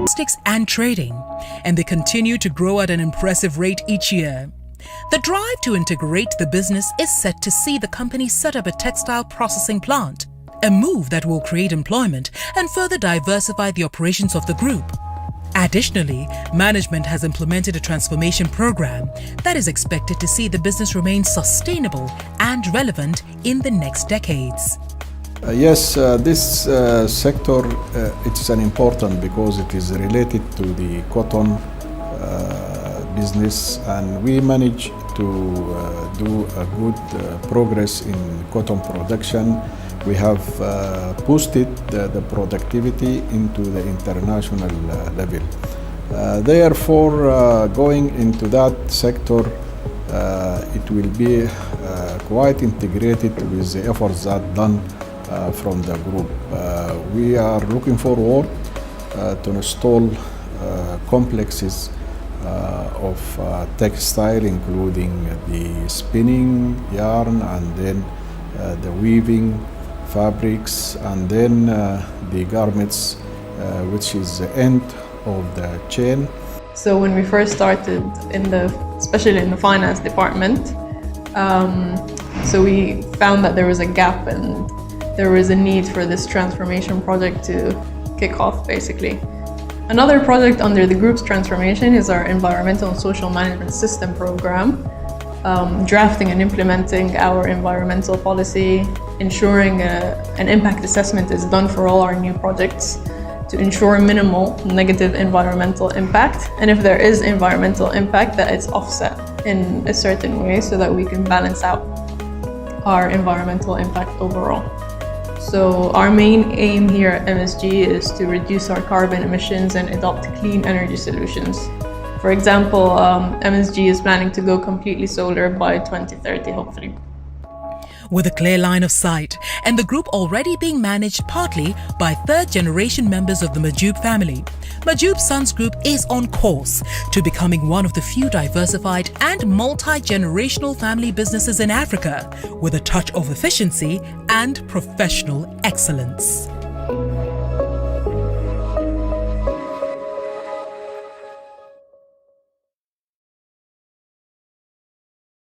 logistics and trading, and they continue to grow at an impressive rate each year. The drive to integrate the business is set to see the company set up a textile processing plant, a move that will create employment and further diversify the operations of the group. Additionally, management has implemented a transformation program that is expected to see the business remain sustainable and relevant in the next decades. Yes, this sector it's an important because it is related to the cotton business, and we managed to do a good progress in cotton production. We have boosted the productivity into the international level. Therefore, going into that sector, it will be quite integrated with the efforts that done from the group. We are looking forward to install complexes of textile, including the spinning yarn and then the weaving fabrics, and then the garments, which is the end of the chain. So when we first started, especially in the finance department, so we found that there was a gap and there was a need for this transformation project to kick off, basically. Another project under the group's transformation is our environmental and social management system program. Drafting and implementing our environmental policy, ensuring an impact assessment is done for all our new projects to ensure minimal negative environmental impact, and if there is environmental impact, that it's offset in a certain way so that we can balance out our environmental impact overall. So our main aim here at MSG is to reduce our carbon emissions and adopt clean energy solutions. For example, MSG is planning to go completely solar by 2030, hopefully. With a clear line of sight and the group already being managed partly by third-generation members of the Mahgoub family, Mahgoub Sons Group is on course to becoming one of the few diversified and multi-generational family businesses in Africa with a touch of efficiency and professional excellence.